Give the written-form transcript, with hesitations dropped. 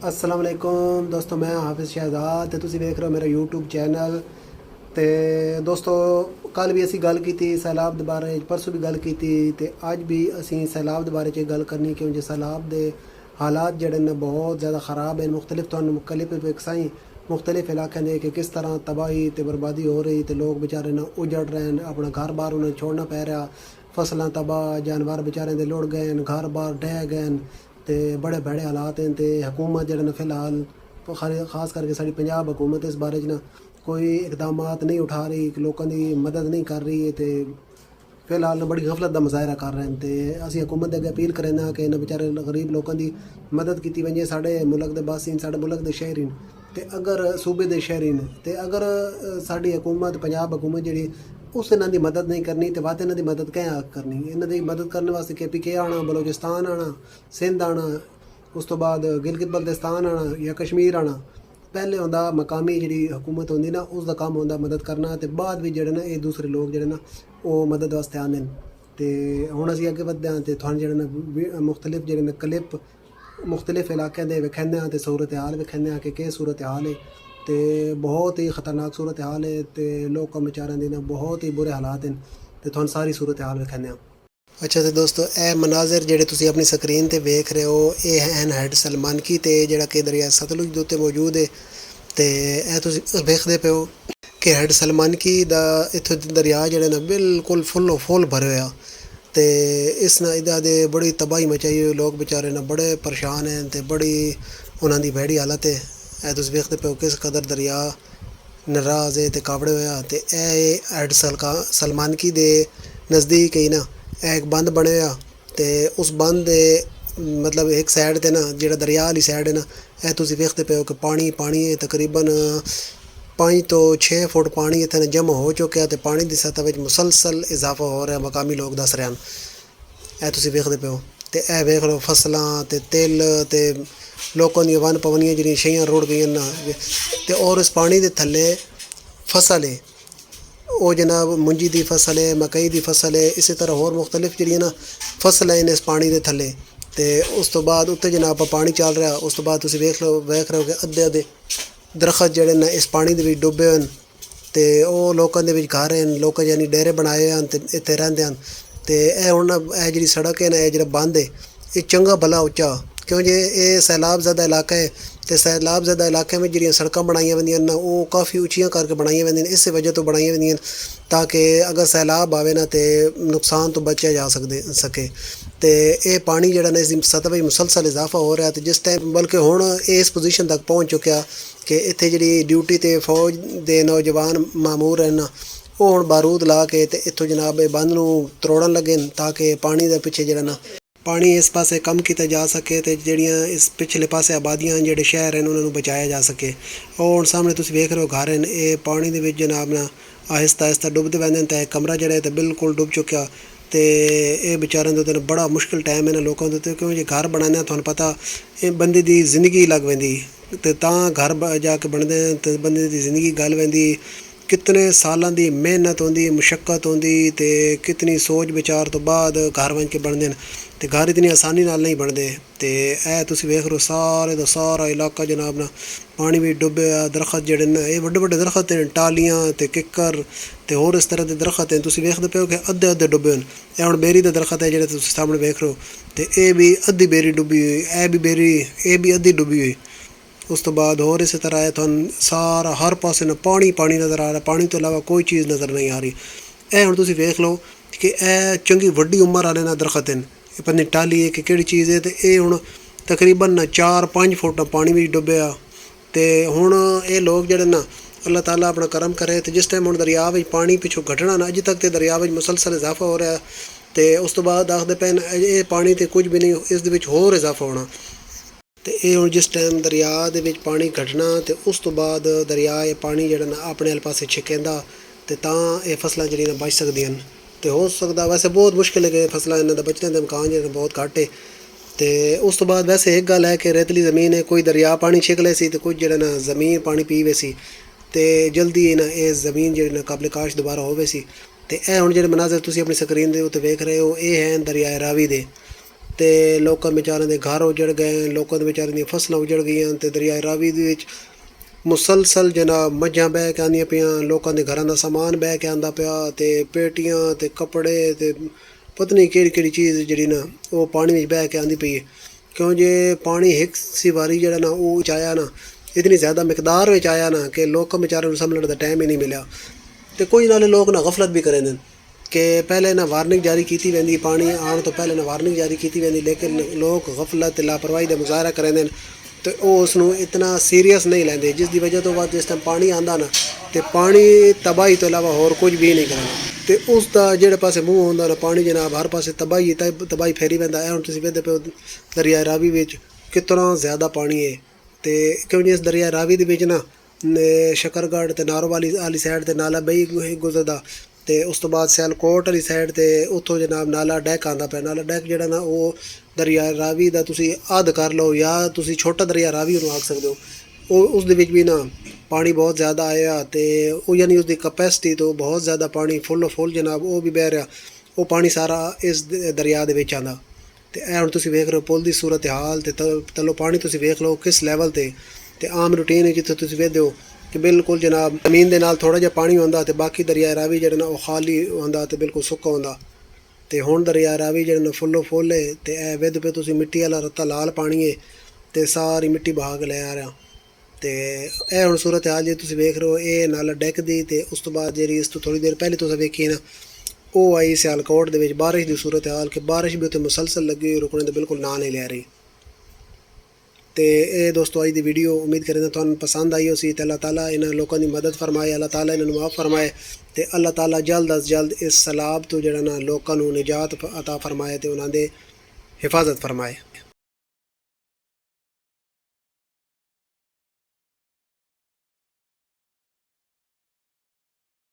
अस्सलाम वालेकुम दोस्तों, मैं हाफिज़ शहजाद ਤੇ ਤੁਸੀਂ ਵੇਖ ਰਹੇ ਹੋ ਮੇਰਾ YouTube ਚੈਨਲ। ਤੇ ਦੋਸਤੋ, ਕੱਲ ਵੀ ਅਸੀਂ ਗੱਲ ਕੀਤੀ ਸੈਲਾਬ ਦੇ ਬਾਰੇ, ਪਰਸੋਂ ਵੀ ਗੱਲ ਕੀਤੀ ਤੇ ਅੱਜ ਵੀ ਅਸੀਂ ਸੈਲਾਬ ਦੇ ਬਾਰੇ 'ਚ ਗੱਲ ਕਰਨੀ, ਕਿਉਂਕਿ ਸੈਲਾਬ ਦੇ ਹਾਲਾਤ ਜਿਹੜੇ ਨੇ ਬਹੁਤ ਜ਼ਿਆਦਾ ख़राब हैं। मुख्तलिफ ਤੁਹਾਨੂੰ ਕਲਿੱਪ ਵਿਖਾਈ मुख्तलिफ इलाकों ਦੇ कि किस तरह तबाही ਤੇ बर्बादी हो रही ਤੇ ਲੋਕ बेचारे ना उजड़ रहे हैं, अपना घर बार उन्हें छोड़ना पै रहा, फसलें तबाह, जानवर बेचारे दे लुढ़ गए, घर बार ढह गए ਤੇ बड़े बड़े हालात हैं। तो हुकूमत जो फिलहाल खास करके साड़ी पंजाब हुकूमत इस बारे ना कोई इकदाम नहीं उठा रही, लोगों की मदद नहीं कर रही है। तो फिलहाल बड़ी गफलत का मुजाहरा कर रहे हैं। तो असी हुकूमत अगे अपील करें कि इन्हें बेचारे गरीब लोगों की मदद की वजे। साढ़े मुल्क के बासी, साढ़े मुल्क के शहरी तो अगर सूबे के शहरी तो अगर साड़ी हुकूमत पंजाब हुकूमत जी उस इन्हों की मदद नहीं करनी तो बात इन्हों की मदद क्या करनी। इन्हों की मदद करने वास्ते KPK आना, बलोचिस्तान आना, सिंध आना, उस तो बाद गिलगित बल्तिस्तान आना या कश्मीर आना। पहले होंदा मकामी जी हुकूमत होंदी ना, उसका काम होंदा मदद करना। तो बाद भी जोड़े ना ये दूसरे लोग जोड़े ना वो मदद वास्ते आने। तो हुण असीं अगे वधदे हां ते तुहानूं जोड़े ना मुख्तलिफ जोड़े ना क्लिप मुख्तलिफ इलाकों के विखाने तो सूरत हाल विखाने कि सूरत हाल है। तो बहुत ही ख़तरनाक सूरत हाल है। तो लोगों बेचारों के ना बहुत ही बुरे हालात हैं। तो तुहानूं सारी सूरत हाल विखाने। अच्छा तो दोस्तों, यह मनाजर जोड़े तुसीं अपनी स्क्रीन पर वेख रहे हो, ये है हैड सलमानकी ते जोड़ा कि दरिया सतलुज के उत्ते मौजूद है। तो यह तुसीं वेखदे पे हो कि हैड सलमानकी दा इत्थों दरिया जोड़े ना बिल्कुल फुल्लो फुल भरे हुआ। तो इस ना इदा दे बड़ी तबाही मचाई हुई, लोग बेचारे ना बड़े परेशान हैं। तो बड़ी उन्होंने भैड़ी हालत है। यह तुसीं वेखदे पे हो किस कदर दरिया नाराज़ है तो कावड़े होया। तो यह हैड सलमानकी दे नज़दीक ही ना एक बंद बने हुआ। तो उस बंद दे मतलब एक साइड ते ना जो दरिया वाली साइड है ना, यह तुसीं वेखदे पे हो कि पानी पानी है। तकरीबन 5 तो 6 फुट पानी इतने जमा हो चुका। तो पानी की सतह में मुसलसल इजाफा हो रहा, मकामी लोग दस रहे हैं। यह तुसीं वेखदे पे हो। तो यह वेख लो फसलां ते तिल ते लोगों दी वन पवनियां जिहड़ियां छइयां रुड़ गई ना। तो और इस पानी के थल्ले फसल है, वो जनाब मुंजी की फसल है, मकई की फसल है, इस तरह होर मुख्तलिफ जी ना फसल है इस पानी के थल्ले। तो उस तो बाद उत्ते जनाब पानी चल रहा। उस तो बाद तुसीं वेख रहे हो कि अद्धे अद्धे दरखत जोड़े ना इस पानी के डुबे हैं। तो वो लोगों के घर हैं, लोग यानी डेरे बनाए हैं तो इतने रहिंदे हैं। तो यह हुण यह जी सड़क है ना, यह जो बंद है, ये चंगा भला उच्चा, क्योंकि ये सैलाब ज़्यादा इलाका है। तो सैलाब ज़्यादा इलाके में जी सड़क बनाई वेंदियां ना, वो काफ़ी उचियां करके बनाई वेंदियां। इस वजह तो बनाई वेंदियां ताकि अगर सैलाब आवे ना तो नुकसान तो बचा जा सके। तो ये पानी जो ना इसकी सतह में मुसलसल इजाफा हो रहा है। तो जिस टाइम बल्कि हुण इस पोजीशन तक पहुँच चुका कि इत्थे जी ड्यूटी ते फौज के नौजवान मामूर हैं ना, वो हुण बारूद ला के ते इत्थों जनाब बंद नूं तरोड़न लगे ताकि पानी के पिछे जो ना पानी इस पासे कम किया जा सके। तो जड़ियाँ इस पिछले पासे आबादियाँ जोड़े शहर हैं उन्होंने बचाया जा सके। और सामने तुसीं वेख रहे हो घर हैं, ये पानी के जनाब ना आहिस्ता आहिस्ता डुबते वैंदे। तो कमरा जो है तो बिल्कुल डुब चुका। तो ये बेचारों के बड़ा मुश्किल टाइम है ना लोगों के, क्योंकि घर बनाने तुहानूं पता ये बंदे की जिंदगी लग पैंदी। तो घर जाके बनते हैं तो बंदे की जिंदगी गल पैंदी। कितने सालों की मेहनत होंदी, मुशक्कत होंदी, तो कितनी सोच विचार तो बाद घर बन के बनते हैं। तो घर इतनी आसानी नाल नहीं बनते। तो यह तुसीं वेख रहे हो सारे का सारा इलाका जनाब ना पानी भी डुबे। दरखत जोड़े ना ये बड़े बड़े दरखत हैं, टालियाँ तो किक्कर तो होर इस तरह के दरखत हैं। तुसीं वेखदे पे हो कि अद्धे अद्धे डुबे हैं। यह हुण बेरी का दरखत है जो तुसीं सामने वेख रहे हो। तो ये भी अद्धी बेरी डुबी हुई, यह भी बेरी ये भी अद्धी डुबी हुई। उस तो बाद होर इस तरह है तुहानूं सारा हर पासे ना पानी पानी नज़र आ रहा। पानी तो इलावा कोई चीज़ नज़र नहीं आ रही। यह हुण तुसीं वेख लो कि यह चंगी वड्डी उम्र वाले ना दरखत हैं। ये पता नहीं टाली है कि केड़ी चीज़ है। तो ये हुण तकरीबन ना 4-5 फुट पानी में डुबया। तो हुण ये लोग जोड़े ना अल्लाह ताला अपना करम करे। तो जिस टाइम हुण दरिया में पानी पिछों घटना ना, अज तक तो दरिया में मुसलसल इजाफा हो रहा। तो उस तो बाद आखदे पे ये पानी तो कुछ भी नहीं, इस होर इजाफा होना। तो ये हुण जिस टाइम दरिया दे विच पानी घटना तो उस तो बाद दरिया ये पानी जो ना अपने आले पासे छिकेंदा तो तां ये फसलां जिहड़ियां बच सकदियां। तो हो सकता वैसे बहुत मुश्किल है कि फसलां इन्हां दा बचने दे इम्कान जो बहुत घट है। तो उस तो बाद वैसे एक गल है कि रेतली ज़मीन है, कोई दरिया पानी छिक ले सी तो कुछ जो ना ज़मीन पानी पी वे सी। तो जल्दी ना ये ज़मीन जी ना काबिल काश दोबारा होवे सी। तो यह हुण जिहड़े मनाजर तुसीं अपनी स्क्रीन दे उत्ते वेख रहे हो, ये हैं दरिया रावी दे। ਤੇ ਲੋਕਾਂ ਵਿਚਾਰਿਆਂ ਦੇ ਘਰ ਉਜੜ ਗਏ, ਲੋਕਾਂ ਦੇ ਵਿਚਾਰਿਆਂ ਦੀਆਂ ਫਸਲਾਂ ਉਜੜ ਗਈਆਂ ਤੇ ਦਰਿਆ ਰਾਵੀ ਦੇ ਵਿੱਚ ਮੁਸਲਸਲ ਜਨਾਬ ਮੱਝਾਂ ਬਹਿ ਕੇ ਆਉਂਦੀਆਂ ਪਈਆਂ, ਲੋਕਾਂ ਦੇ ਘਰਾਂ ਦਾ ਸਮਾਨ ਬਹਿ ਕੇ ਆਉਂਦਾ ਪਿਆ ਤੇ ਪੇਟੀਆਂ ਤੇ ਕੱਪੜੇ ਤੇ ਪਤਾ ਨਹੀਂ ਕਿਹੜੀ ਕਿਹੜੀ ਚੀਜ਼ ਜਿਹੜੀ ਨਾ ਉਹ ਪਾਣੀ ਵਿੱਚ ਬਹਿ ਕੇ ਆਉਂਦੀ ਪਈ ਹੈ। ਕਿਉਂ ਜੇ ਪਾਣੀ ਇੱਕ ਸੀ ਵਾਰੀ ਜਿਹੜਾ ਨਾ ਉਹ ਵਿੱਚ ਆਇਆ ਨਾ, ਇਤਨੀ ਜ਼ਿਆਦਾ ਮਿਕਦਾਰ ਵਿੱਚ ਆਇਆ ਨਾ ਕਿ ਲੋਕਾਂ ਵਿਚਾਰਿਆਂ ਨੂੰ ਸੰਭਲਣ ਦਾ ਟਾਈਮ ਹੀ ਨਹੀਂ ਮਿਲਿਆ। ਤੇ ਕੁਝ ਨਾਲੇ ਲੋਕ ਨਾ ਗਫਲਤ ਵੀ ਕਰਦੇ ਨੇ ਕਿ ਪਹਿਲੇ ਨਾ ਵਾਰਨਿੰਗ ਜਾਰੀ ਕੀਤੀ ਵੈਂਦੀ, ਪਾਣੀ ਆਉਣ ਤੋਂ ਪਹਿਲੇ ਨਾ ਵਾਰਨਿੰਗ ਜਾਰੀ ਕੀਤੀ ਵੈਂਦੀ, ਲੇਕਿਨ ਲੋਕ ਗਫਲਤ ਤੇ ਲਾਪਰਵਾਹੀ ਦਾ ਮੁਜ਼ਾਹਰਾ ਕਰਦੇ ਨੇ ਤੇ ਉਹ ਉਸ ਨੂੰ ਇਤਨਾ ਸੀਰੀਅਸ ਨਹੀਂ ਲੈਂਦੇ, ਜਿਸ ਦੀ ਵਜ੍ਹਾ ਤੋਂ ਬਾਅਦ ਜਿਸ ਟਾਈਮ ਪਾਣੀ ਆਉਂਦਾ ਨਾ ਤੇ ਪਾਣੀ ਤਬਾਹੀ ਤੋਂ ਇਲਾਵਾ ਹੋਰ ਕੁਝ ਵੀ ਨਹੀਂ ਕਰਦਾ ਤੇ ਉਸ ਦਾ ਜਿਹੜੇ ਪਾਸੇ ਮੂੰਹ ਹੁੰਦਾ ਨਾ ਪਾਣੀ ਜਨਾਬ ਹਰ ਪਾਸੇ ਤਬਾਹੀ ਫੈਰੀ ਪੈਂਦਾ ਹੈ। ਹੁਣ ਤੁਸੀਂ ਵੇਖਦੇ ਪਏ ਦਰਿਆ ਰਾਵੀ ਵਿੱਚ ਕਿਤਨਾ ਜ਼ਿਆਦਾ ਪਾਣੀ ਹੈ ਤੇ ਕਿਉਂ ਜੀ ਇਸ ਦਰਿਆ ਰਾਵੀ ਦੇ ਵਿੱਚ ਨਾ ਸ਼ਕਰਗੜ੍ਹ ਤੇ ਨਾਰੋਵਾਲੀ ਵਾਲੀ ਸਾਈਡ ਤੇ ਨਾਲਾ ਬਈ ਗੁਜ਼ਰਦਾ ਤੇ ਉਸ ਤੋਂ ਬਾਅਦ ਸਿਆਲਕੋਟ ਵਾਲੀ ਸਾਈਡ ਤੇ ਉੱਥੋਂ ਜਨਾਬ ਨਾਲਾ ਡੈਕ ਆਉਂਦਾ ਪਿਆ। ਨਾਲਾ ਡੈਕ ਜਿਹੜਾ ਨਾ ਉਹ ਦਰਿਆ ਰਾਵੀ ਦਾ ਤੁਸੀਂ ਅੱਧ ਕਰ ਲਓ ਜਾਂ ਤੁਸੀਂ ਛੋਟਾ ਦਰਿਆ ਰਾਵੀ ਉਹਨੂੰ ਆਖ ਸਕਦੇ ਹੋ। ਉਹ ਉਸ ਦੇ ਵਿੱਚ ਵੀ ਨਾ ਪਾਣੀ ਬਹੁਤ ਜ਼ਿਆਦਾ ਆਇਆ ਤੇ ਉਹ ਯਾਨੀ ਉਸਦੀ ਕਪੈਸਿਟੀ ਤੋਂ ਬਹੁਤ ਜ਼ਿਆਦਾ ਪਾਣੀ ਫੁੱਲ ਜਨਾਬ ਉਹ ਵੀ ਬਹਿ ਰਿਹਾ, ਉਹ ਪਾਣੀ ਸਾਰਾ ਇਸ ਦਰਿਆ ਦੇ ਵਿੱਚ ਆਉਂਦਾ। ਤੇ ਇਹ ਹੁਣ ਤੁਸੀਂ ਵੇਖ ਰਹੇ ਹੋ ਪੁੱਲ ਦੀ ਸੂਰਤ ਹਾਲ ਤੇ ਤਲੋ ਪਾਣੀ ਤੁਸੀਂ ਵੇਖ ਲਓ ਕਿਸ ਲੈਵਲ ਤੇ ਆਮ ਰੂਟੀਨ ਜਿੱਥੇ ਤੁਸੀਂ ਵੇਖਦੇ ਹੋ ਕਿ ਬਿਲਕੁਲ ਜਨਾਬ ਜ਼ਮੀਨ ਦੇ ਨਾਲ ਥੋੜ੍ਹਾ ਜਿਹਾ ਪਾਣੀ ਹੁੰਦਾ ਤੇ ਬਾਕੀ ਦਰਿਆ ਰਾਵੀ ਜਿਹੜਾ ਨਾ ਉਹ ਖਾਲੀ ਹੁੰਦਾ ਤੇ ਬਿਲਕੁਲ ਸੁੱਕਾ ਹੁੰਦਾ। ਤੇ ਹੁਣ ਦਰਿਆ ਰਾਵੀ ਜਿਹੜਾ ਨਾ ਫੁੱਲ ਹੈ ਤੇ ਇਹ ਵੇਖਦੇ ਪਏ ਤੁਸੀਂ ਮਿੱਟੀ ਵਾਲਾ ਰੱਤਾ ਲਾਲ ਪਾਣੀ ਹੈ ਤੇ ਸਾਰੀ ਮਿੱਟੀ ਬਹਾ ਕੇ ਲੈ ਆ ਰਿਹਾ। ਤੇ ਇਹ ਹੁਣ ਸੂਰਤ ਹਾਲ ਜੇ ਤੁਸੀਂ ਵੇਖ ਰਹੇ ਹੋ ਇਹ ਨਾਲ ਡਿੱਗਦੀ ਤੇ ਉਸ ਤੋਂ ਬਾਅਦ ਜਿਹੜੀ ਇਸ ਤੋਂ ਥੋੜ੍ਹੀ ਦੇਰ ਪਹਿਲੇ ਤੁਸੀਂ ਵੇਖੀ ਨਾ ਉਹ ਆਈ ਸਿਆਲਕੋਟ ਦੇ ਵਿੱਚ ਬਾਰਿਸ਼ ਦੀ ਸੂਰਤ ਹਾਲ ਕਿ ਬਾਰਿਸ਼ ਵੀ ਉੱਥੇ ਮੁਸਲਸਲ ਲੱਗੀ ਹੋਈ, ਰੁਕਣੇ ਦਾ ਬਿਲਕੁਲ ਨਾਂ ਨਹੀਂ ਲੈ ਰਹੀ। ਤੇ ਇਹ ਦੋਸਤੋ ਅੱਜ ਦੀ ਵੀਡੀਓ ਉਮੀਦ ਕਰਦੇ ਤੁਹਾਨੂੰ ਪਸੰਦ ਆਈ ਹੋਸੀ ਤੇ ਅੱਲਾਹ ਤਾਲਾ ਇਹਨਾਂ ਲੋਕਾਂ ਦੀ ਮਦਦ ਫਰਮਾਏ, ਅੱਲਾਹ ਤਾਲਾ ਇਹਨਾਂ ਨੂੰ ਮਾਫ ਫਰਮਾਏ ਤੇ ਅੱਲਾਹ ਤਾਲਾ ਜਲਦ ਅਜ਼ ਜਲਦ ਇਸ ਸੈਲਾਬ ਤੋਂ ਜਿਹੜਾ ਨਾ ਲੋਕਾਂ ਨੂੰ ਨਿਜਾਤ ਅਤਾ ਫਰਮਾਏ ਤੇ ਉਹਨਾਂ ਦੇ ਹਿਫਾਜ਼ਤ ਫਰਮਾਏ।